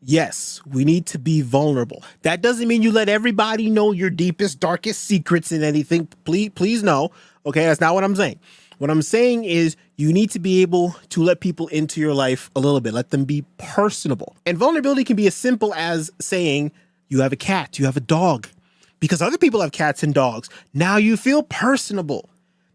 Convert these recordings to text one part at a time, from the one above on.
Yes, we need to be vulnerable. That doesn't mean you let everybody know your deepest, darkest secrets and anything. Please no. Okay, that's not what I'm saying. What I'm saying is you need to be able to let people into your life a little bit. Let them be personable. And vulnerability can be as simple as saying you have a cat, you have a dog. Because other people have cats and dogs. Now you feel personable.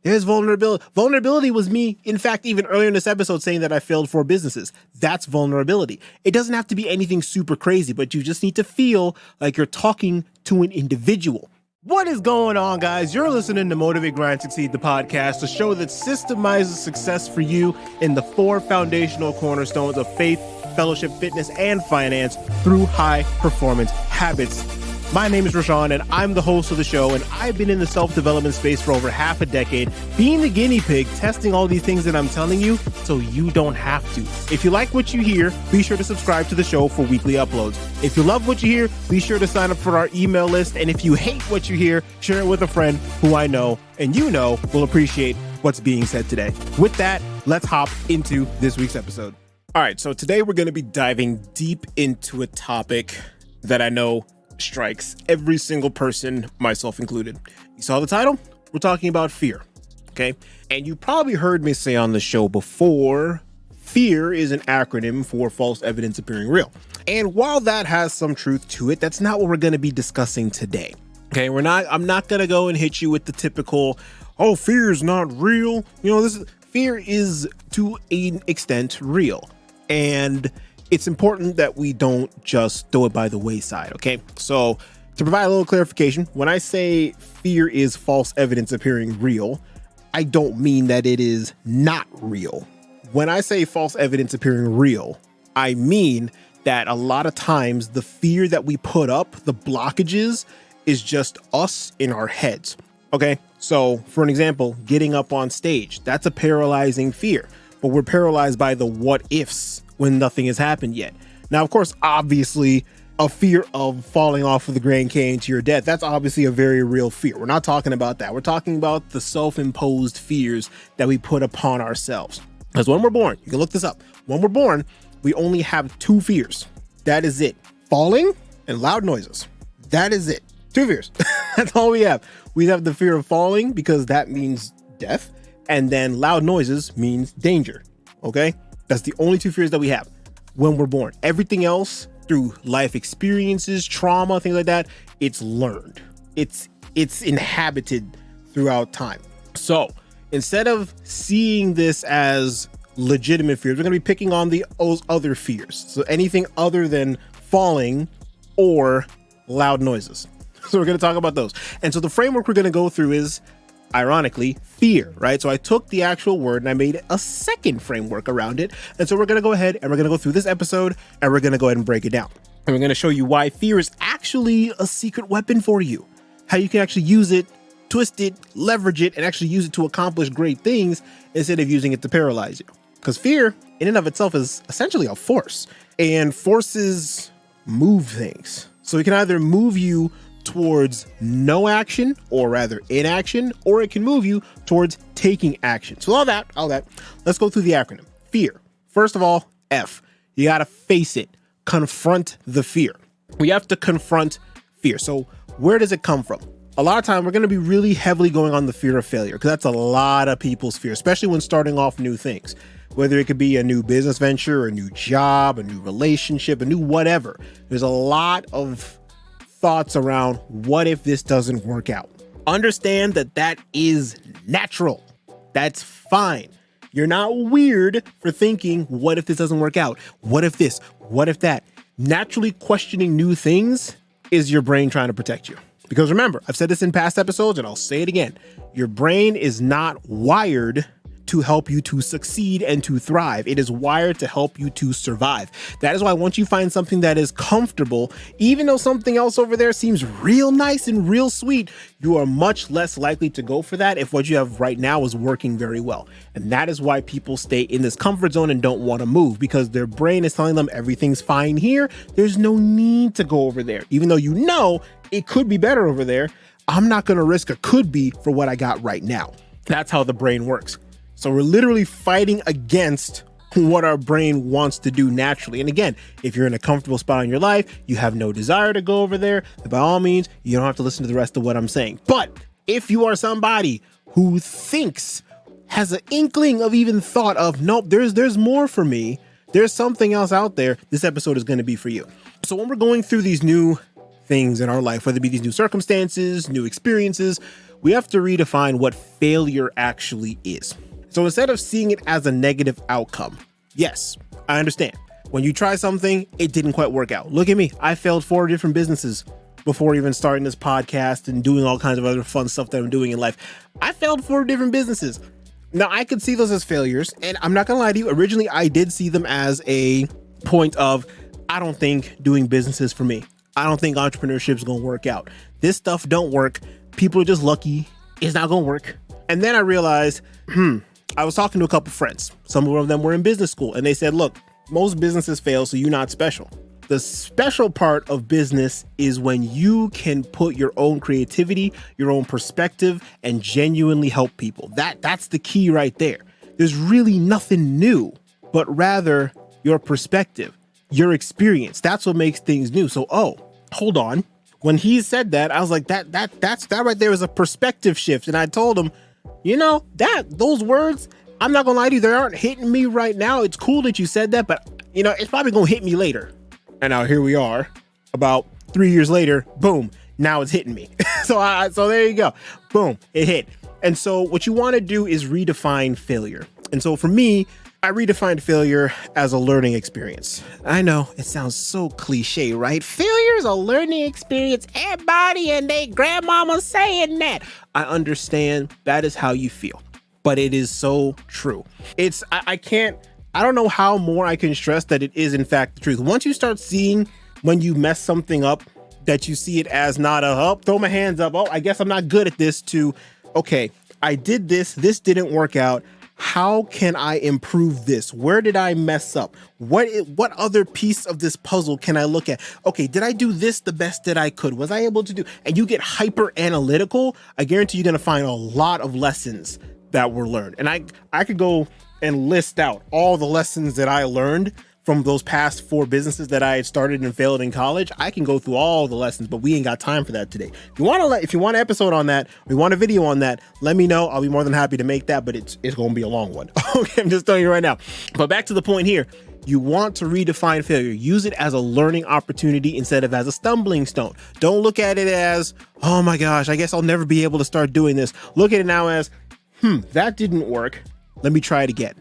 There's vulnerability. Vulnerability was me, in fact, even earlier in this episode saying that I failed 4 businesses. That's vulnerability. It doesn't have to be anything super crazy, but you just need to feel like you're talking to an individual. What is going on, guys? You're listening to Motivate, Grind, Succeed, the podcast, a show that systemizes success for you in the 4 foundational cornerstones of faith, fellowship, fitness, and finance through high performance habits. My name is Rasean, and I'm the host of the show, and I've been in the self-development space for over half a decade, being the guinea pig, testing all these things that I'm telling you so you don't have to. If you like what you hear, be sure to subscribe to the show for weekly uploads. If you love what you hear, be sure to sign up for our email list, and if you hate what you hear, share it with a friend who I know and you know will appreciate what's being said today. With that, let's hop into this week's episode. All right, so today we're going to be diving deep into a topic that I know strikes every single person, myself included. You saw the title? We're talking about fear, okay? And you probably heard me say on the show before, fear is an acronym for false evidence appearing real. And while that has some truth to it, that's not what we're going to be discussing today. Okay, I'm not going to go and hit you with the typical, oh, fear is not real. Fear is to an extent real. And it's important that we don't just throw it by the wayside, okay? So to provide a little clarification, when I say fear is false evidence appearing real, I don't mean that it is not real. When I say false evidence appearing real, I mean that a lot of times the fear that we put up, the blockages, is just us in our heads, okay? So for an example, getting up on stage, that's a paralyzing fear, but we're paralyzed by the what ifs when nothing has happened yet. Now, of course, obviously, a fear of falling off of the Grand Canyon to your death, that's obviously a very real fear. We're not talking about that. We're talking about the self-imposed fears that we put upon ourselves. Because when we're born, you can look this up. When we're born, we only have 2 fears. That is it. Falling and loud noises. That is it. 2 fears. That's all we have. We have the fear of falling because that means death. And then loud noises means danger. Okay? That's the only 2 fears that we have when we're born. Everything else, through life experiences, trauma, things like that, it's learned. It's inhabited throughout time. So instead of seeing this as legitimate fears, we're going to be picking on those other fears. So anything other than falling or loud noises. So we're going to talk about those. And so the framework we're going to go through is, ironically, fear, right? So I took the actual word and I made a second framework around it. And so we're going to go ahead and we're going to go through this episode and we're going to go ahead and break it down. And we're going to show you why fear is actually a secret weapon for you, how you can actually use it, twist it, leverage it, and actually use it to accomplish great things instead of using it to paralyze you. Because fear in and of itself is essentially a force, and forces move things. So it can either move you towards no action, or rather inaction, or it can move you towards taking action. So all that, let's go through the acronym. Fear. First of all, F. You got to face it. Confront the fear. We have to confront fear. So where does it come from? A lot of time we're going to be really heavily going on the fear of failure, because that's a lot of people's fear, especially when starting off new things. Whether it could be a new business venture, a new job, a new relationship, a new whatever. There's a lot of thoughts around what if this doesn't work out. Understand that is natural. That's fine. You're not weird for thinking, what if this doesn't work out? What if this? What if that? Naturally questioning new things is your brain trying to protect you. Because remember, I've said this in past episodes and I'll say it again. Your brain is not wired to help you to succeed and to thrive. It is wired to help you to survive. That is why once you find something that is comfortable, even though something else over there seems real nice and real sweet, you are much less likely to go for that if what you have right now is working very well. And that is why people stay in this comfort zone and don't want to move, because their brain is telling them everything's fine here. There's no need to go over there. Even though you know it could be better over there, I'm not going to risk a could be for what I got right now. That's how the brain works. So we're literally fighting against what our brain wants to do naturally. And again, if you're in a comfortable spot in your life, you have no desire to go over there, by all means, you don't have to listen to the rest of what I'm saying. But if you are somebody who thinks, has an inkling of even thought of, nope, there's more for me, there's something else out there, this episode is going to be for you. So when we're going through these new things in our life, whether it be these new circumstances, new experiences, we have to redefine what failure actually is. So instead of seeing it as a negative outcome, yes, I understand. When you try something, it didn't quite work out. Look at me. I failed 4 different businesses before even starting this podcast and doing all kinds of other fun stuff that I'm doing in life. I failed 4 different businesses. Now, I could see those as failures, and I'm not going to lie to you. Originally, I did see them as a point of, I don't think doing business is for me. I don't think entrepreneurship is going to work out. This stuff don't work. People are just lucky. It's not going to work. And then I realized, I was talking to a couple friends. Some of them were in business school, and they said, look, most businesses fail, so you're not special. The special part of business is when you can put your own creativity, your own perspective, and genuinely help people. That's the key right there. There's really nothing new, but rather your perspective, your experience. That's what makes things new. So, hold on. When he said that, I was like, that right there is a perspective shift. And I told him, those words, I'm not gonna lie to you, they aren't hitting me right now. It's cool that you said that, but it's probably gonna hit me later. And now here we are, about 3 years later, boom, now it's hitting me. So there you go, boom, it hit. And so what you want to do is redefine failure. And so for me, I redefined failure as a learning experience. I know it sounds so cliche, right? Failure is a learning experience. Everybody and their grandmama saying that. I understand that is how you feel, but it is so true. I don't know how more I can stress that it is in fact the truth. Once you start seeing when you mess something up, that you see it as not throw my hands up, I guess I'm not good at this, to, okay, I did this didn't work out. How can I improve this? Where did I mess up? What other piece of this puzzle can I look at? Okay, did I do this the best that I could? Was I able to do? And you get hyper analytical. I guarantee you're going to find a lot of lessons that were learned. And I could go and list out all the lessons that I learned from those past 4 businesses that I had started and failed in college. I can go through all the lessons, but we ain't got time for that today. If you want an episode on that, we want a video on that, let me know. I'll be more than happy to make that, but it's going to be a long one. Okay, I'm just telling you right now. But back to the point here. You want to redefine failure. Use it as a learning opportunity instead of as a stumbling stone. Don't look at it as, oh my gosh, I guess I'll never be able to start doing this. Look at it now as, that didn't work. Let me try it again.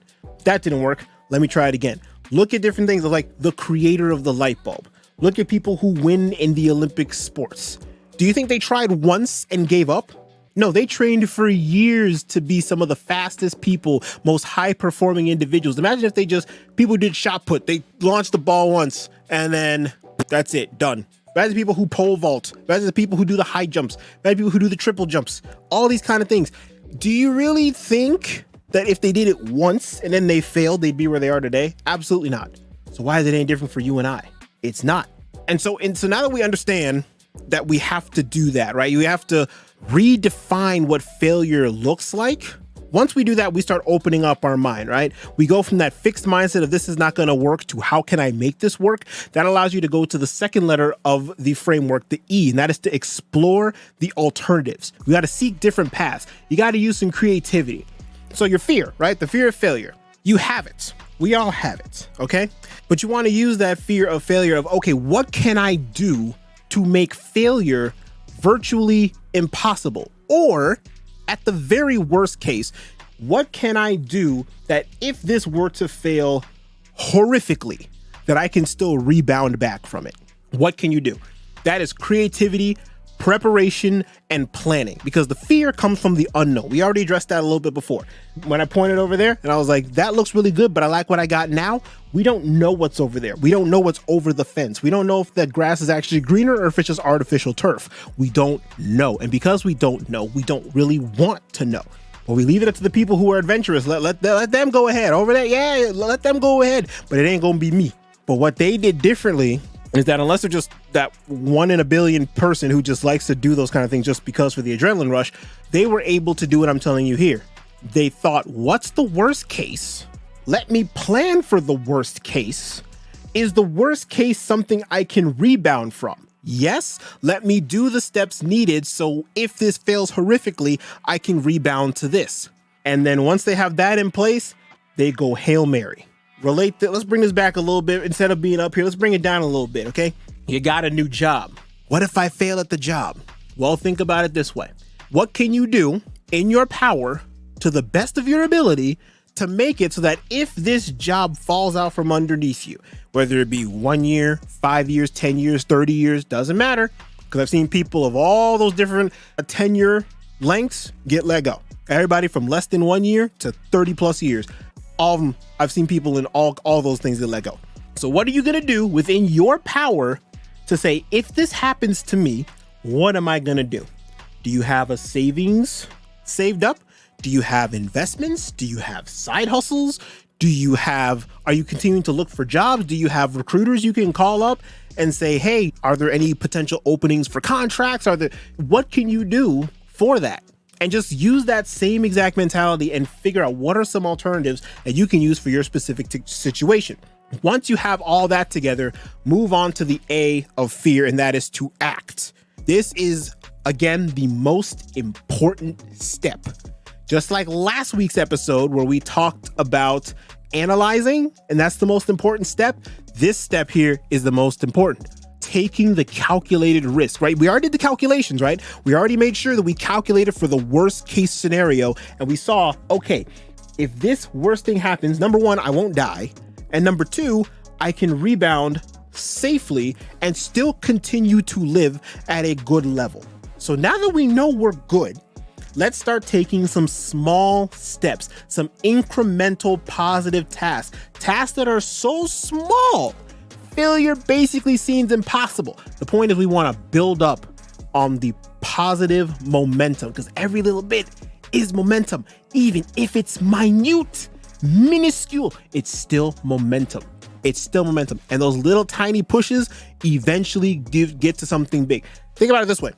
That didn't work. Let me try it again. Look at different things like the creator of the light bulb. Look at people who win in the Olympic sports. Do you think they tried once and gave up? No, they trained for years to be some of the fastest people, most high performing individuals. Imagine if people did shot put. They launched the ball once and then that's it, done. Imagine the people who pole vault. Imagine the people who do the high jumps. Imagine people who do the triple jumps. All these kind of things. Do you really think that if they did it once and then they failed, they'd be where they are today? Absolutely not. So why is it any different for you and I? It's not. And so now that we understand that we have to do that, right? You have to redefine what failure looks like. Once we do that, we start opening up our mind, right? We go from that fixed mindset of this is not going to work to how can I make this work? That allows you to go to the second letter of the framework, the E, and that is to explore the alternatives. We got to seek different paths. You got to use some creativity. So your fear, right? The fear of failure, you have it. We all have it, okay? But you want to use that fear of failure of, okay, what can I do to make failure virtually impossible? Or at the very worst case, what can I do that if this were to fail horrifically, that I can still rebound back from it? What can you do? That is creativity, preparation, and planning, because the fear comes from the unknown. We already addressed that a little bit before. When I pointed over there and I was like, that looks really good, but I like what I got now. We don't know what's over there. We don't know what's over the fence. We don't know if the grass is actually greener or if it's just artificial turf. We don't know. And because we don't know, we don't really want to know. But we leave it up to the people who are adventurous. Let them go ahead over there. Yeah, let them go ahead, but it ain't going to be me. But what they did differently is that unless they're just that 1 in a billion person who just likes to do those kind of things just because for the adrenaline rush, they were able to do what I'm telling you here. They thought, what's the worst case Let me plan for the worst case. Is the worst case something I can rebound from? Yes, let me do the steps needed so if this fails horrifically, I can rebound to this. And then once they have that in place, they go Hail Mary. Let's bring this back a little bit. Instead of being up here, let's bring it down a little bit, okay? You got a new job. What if I fail at the job? Well, think about it this way. What can you do in your power to the best of your ability to make it so that if this job falls out from underneath you, whether it be 1 year, 5 years, 10 years, 30 years, doesn't matter. Because I've seen people of all those different tenure lengths get let go. Everybody from less than 1 year to 30 plus years. All of them, I've seen people in all those things get let go. So what are you going to do within your power to say, if this happens to me, what am I going to do? Do you have a savings saved up? Do you have investments? Do you have side hustles? Are you continuing to look for jobs? Do you have recruiters you can call up and say, hey, are there any potential openings for contracts? What can you do for that? And just use that same exact mentality and figure out what are some alternatives that you can use for your specific situation. Once you have all that together, move on to the A of fear, and that is to act. This is, again, the most important step. Just like last week's episode where we talked about analyzing, and that's the most important step, this step here is the most important. Taking the calculated risk, right? We already did the calculations, right? We already made sure that we calculated for the worst case scenario, and we saw, okay, if this worst thing happens, number one, I won't die. And number two, I can rebound safely and still continue to live at a good level. So now that we know we're good, let's start taking some small steps, some incremental positive tasks that are so small, failure basically seems impossible. The point is we want to build up on the positive momentum, because every little bit is momentum. Even if it's minute, minuscule, it's still momentum. It's still momentum. And those little tiny pushes eventually get to something big. Think about it this way.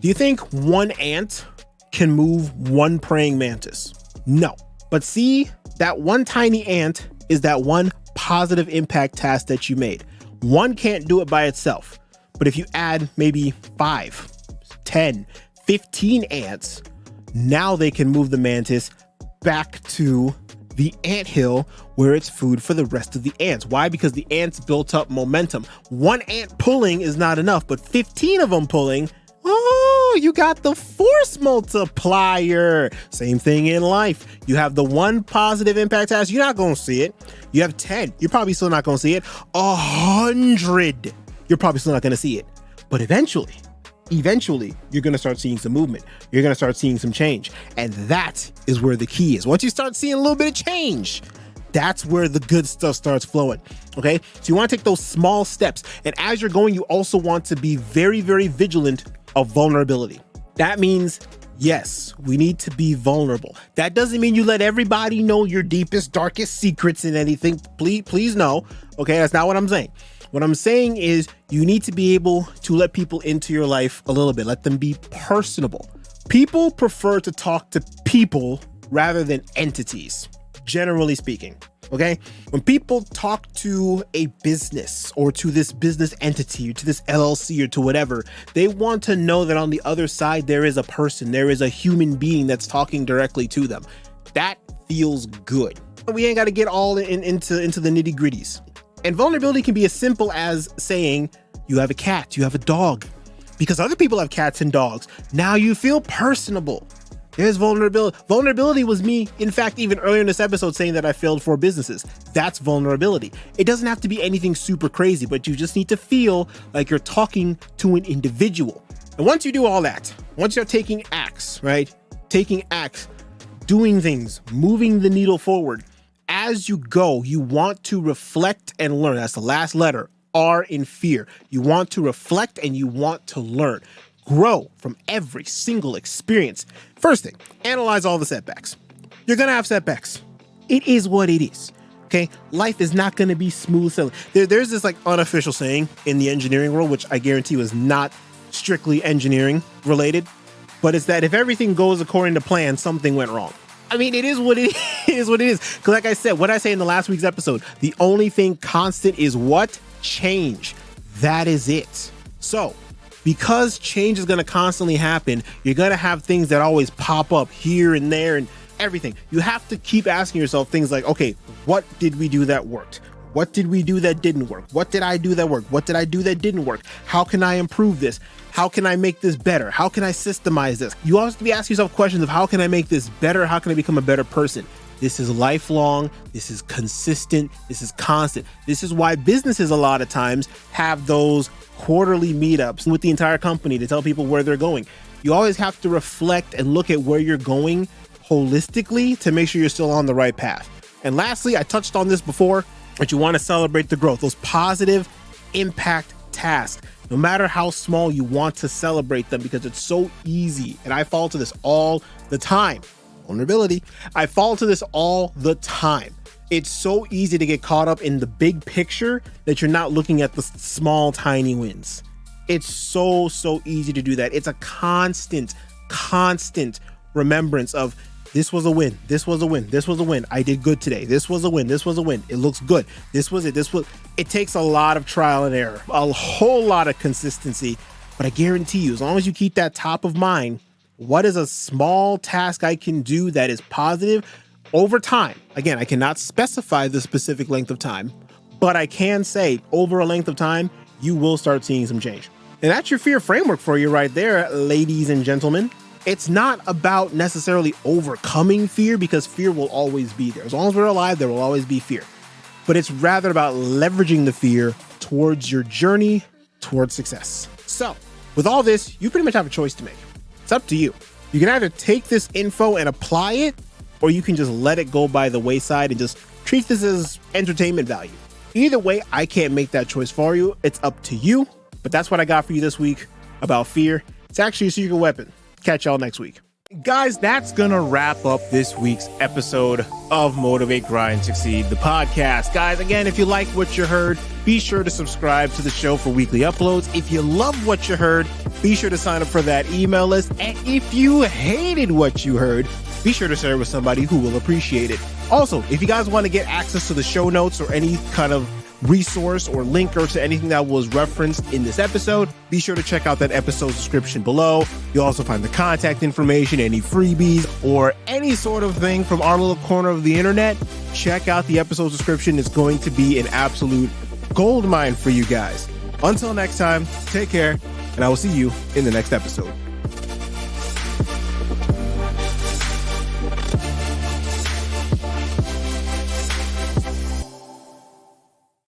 Do you think one ant can move one praying mantis? No. But see, that one tiny ant is that one positive impact task that you made. One can't do it by itself. But if you add maybe 5, 10, 15 ants, now they can move the mantis back to the anthill where it's food for the rest of the ants. Why? Because the ants built up momentum. One ant pulling is not enough, but 15 of them pulling, oh, you got the force multiplier. Same thing in life. You have the one positive impact task, you're not going to see it. You have 10, you're probably still not going to see it. 100, you're probably still not going to see it. But eventually, you're going to start seeing some movement. You're going to start seeing some change. And that is where the key is. Once you start seeing a little bit of change, that's where the good stuff starts flowing. Okay. So you want to take those small steps. And as you're going, you also want to be very, very vigilant of vulnerability. That means, yes, we need to be vulnerable. That doesn't mean you let everybody know your deepest, darkest secrets and anything. Please no. Okay. That's not what I'm saying. What I'm saying is you need to be able to let people into your life a little bit. Let them be personable. People prefer to talk to people rather than entities, generally speaking. Okay. When people talk to a business or to this business entity or to this LLC or to whatever, they want to know that on the other side, there is a person, there is a human being that's talking directly to them. That feels good. We ain't got to get all into the nitty gritties. And vulnerability can be as simple as saying you have a cat, you have a dog, because other people have cats and dogs. Now you feel personable. There's vulnerability. Vulnerability was me, in fact, even earlier in this episode saying that I failed 4 businesses. That's vulnerability. It doesn't have to be anything super crazy, but you just need to feel like you're talking to an individual. And once you do all that, once you're taking acts, right? Taking acts, doing things, moving the needle forward. As you go, you want to reflect and learn. That's the last letter, R in fear. You want to reflect and you want to learn. Grow from every single experience. First thing, analyze all the setbacks. You're going to have setbacks. It is what it is. Okay. Life is not going to be smooth sailing. There's this like unofficial saying in the engineering world, which I guarantee was not strictly engineering related, but it's that if everything goes according to plan, something went wrong. I mean, it is what it is. What it is. Because like I said, what I say in the last week's episode, the only thing constant is what? Change. That is it. So because change is going to constantly happen, you're going to have things that always pop up here and there and everything. You have to keep asking yourself things like, okay, what did we do that worked? What did we do that didn't work? What did I do that worked? What did I do that didn't work? How can I improve this? How can I make this better? How can I systemize this? You always have to be asking yourself questions of how can I make this better? How can I become a better person? This is lifelong. This is consistent. This is constant. This is why businesses a lot of times have those quarterly meetups with the entire company to tell people where they're going. You always have to reflect and look at where you're going holistically to make sure you're still on the right path. And lastly, I touched on this before, but you want to celebrate the growth, those positive impact tasks. No matter how small, you want to celebrate them because it's so easy. And I fall to this all the time. Vulnerability. I fall to this all the time. It's so easy to get caught up in the big picture that you're not looking at the small, tiny wins. It's so easy to do that. It's a constant remembrance of this was a win. This was a win. This was a win. I did good today. This was a win. This was a win. It looks good. This was it. It takes a lot of trial and error, a whole lot of consistency, but I guarantee you, as long as you keep that top of mind, what is a small task I can do that is positive over time? Again, I cannot specify the specific length of time, but I can say over a length of time, you will start seeing some change. And that's your fear framework for you right there, ladies and gentlemen. It's not about necessarily overcoming fear because fear will always be there. As long as we're alive, there will always be fear. But it's rather about leveraging the fear towards your journey towards success. So with all this, you pretty much have a choice to make. It's up to you. You can either take this info and apply it, or you can just let it go by the wayside and just treat this as entertainment value. Either way, I can't make that choice for you. It's up to you. But that's what I got for you this week about fear. It's actually a secret weapon. Catch y'all next week. Guys, that's gonna wrap up this week's episode of Motivate, Grind, Succeed, the podcast. Guys, again, if you like what you heard, be sure to subscribe to the show for weekly uploads. If you love what you heard, be sure to sign up for that email list. And if you hated what you heard, be sure to share it with somebody who will appreciate it. Also, if you guys want to get access to the show notes or any kind of resource or link or to anything that was referenced in this episode, be sure to check out that episode's description below. You'll also find the contact information, any freebies, or any sort of thing from our little corner of the internet. Check out the episode's description. It's going to be an absolute gold mine for you guys. Until next time, take care, and I will see you in the next episode.